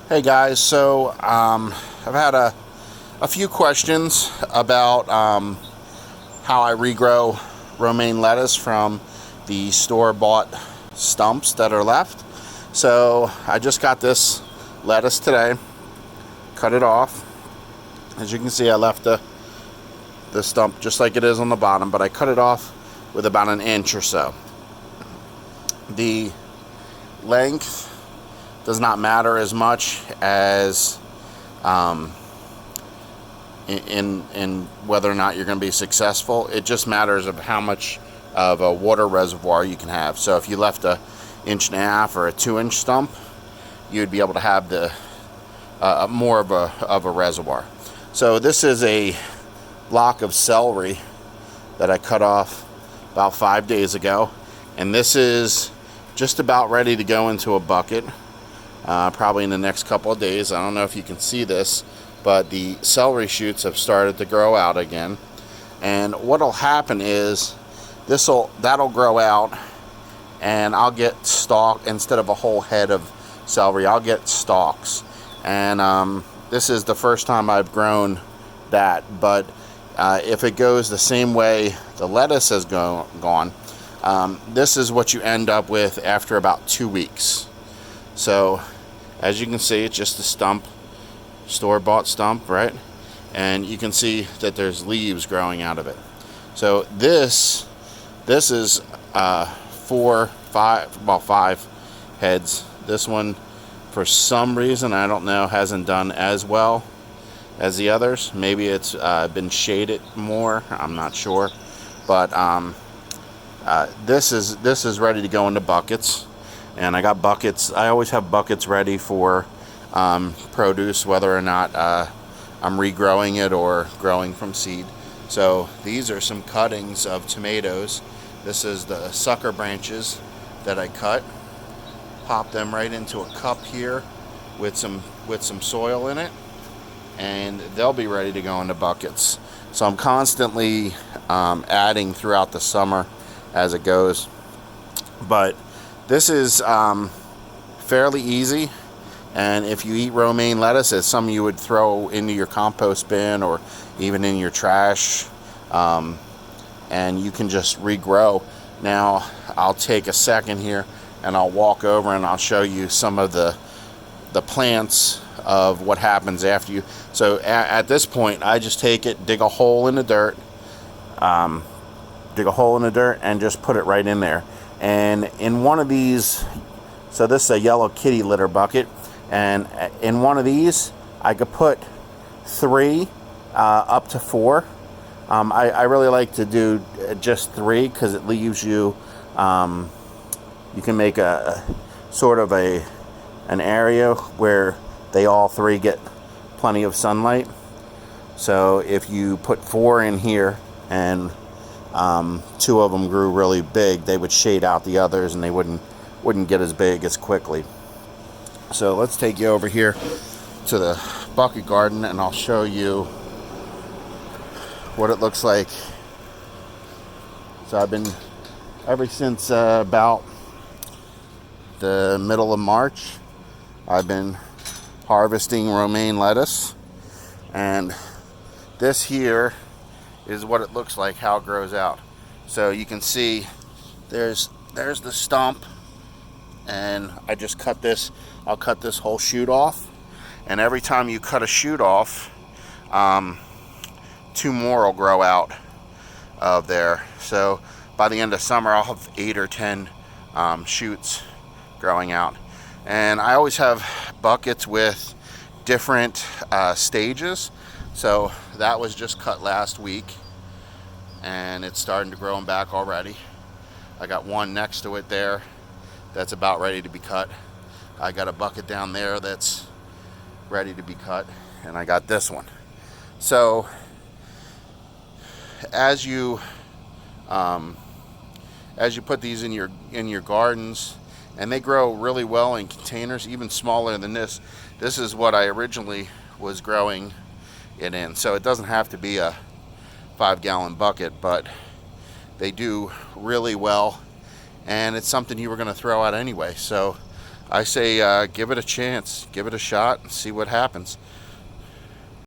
Hey guys, so I've had a few questions about how I regrow romaine lettuce from the store-bought stumps that are left. So I just got this lettuce today, cut it off. As you can see, I left the stump just like it is on the bottom, but I cut it off with about an inch or so. The length does not matter as much as in whether or not you're going to be successful. It just matters of how much of a water reservoir you can have. So if you left a 1.5 or a 2-inch stump, you'd be able to have the more of a reservoir. So this is a block of celery that I cut off about 5 days ago, and this is just about ready to go into a bucket. Probably in the next couple of days. I don't know if you can see this, but the celery shoots have started to grow out again. And what'll happen is that'll grow out, and I'll get stalk instead of a whole head of celery. I'll get stalks, and this is the first time I've grown that. But if it goes the same way the lettuce has gone, this is what you end up with after about 2 weeks. So as you can see, it's just a stump, store-bought stump, right? And you can see that there's leaves growing out of it. So this is 5 heads. This one, for some reason, I don't know, hasn't done as well as the others. Maybe it's been shaded more. I'm not sure. But this is ready to go into buckets. And I got buckets. I always have buckets ready for produce, whether or not I'm regrowing it or growing from seed. So these are some cuttings of tomatoes. This is the sucker branches that I cut. Pop them right into a cup here with some soil in it, and they'll be ready to go into buckets. So I'm constantly adding throughout the summer as it goes. But this is fairly easy, and if you eat romaine lettuce, it's something you would throw into your compost bin or even in your trash, and you can just regrow. Now, I'll take a second here, and I'll walk over and I'll show you some of the plants of what happens after you. So at this point, I just take it, dig a hole in the dirt, and just put it right in there. And in one of these, so this is a yellow kitty litter bucket, and in one of these I could put 3 up to 4. I really like to do just 3 because it leaves you, you can make a sort of an area where they all 3 get plenty of sunlight. So if you put 4 in here and 2 of them grew really big, they would shade out the others, and they wouldn't get as big as quickly. So let's take you over here to the bucket garden, and I'll show you what it looks like. So I've been, ever since about the middle of March, I've been harvesting romaine lettuce, and this here is what it looks like, how it grows out. So you can see there's the stump, and I just cut this. I'll cut this whole shoot off, and every time you cut a shoot off, 2 more will grow out of there. So by the end of summer, I'll have 8 or 10 shoots growing out. And I always have buckets with different stages. So that was just cut last week, and it's starting to grow them back already. I got one next to it there that's about ready to be cut. I got a bucket down there that's ready to be cut, and I got this one. So as you put these in your gardens, and they grow really well in containers, even smaller than this. This is what I originally was growing it in. So it doesn't have to be a 5-gallon bucket, but they do really well, and it's something you were going to throw out anyway. So I say give it a chance, give it a shot, and see what happens.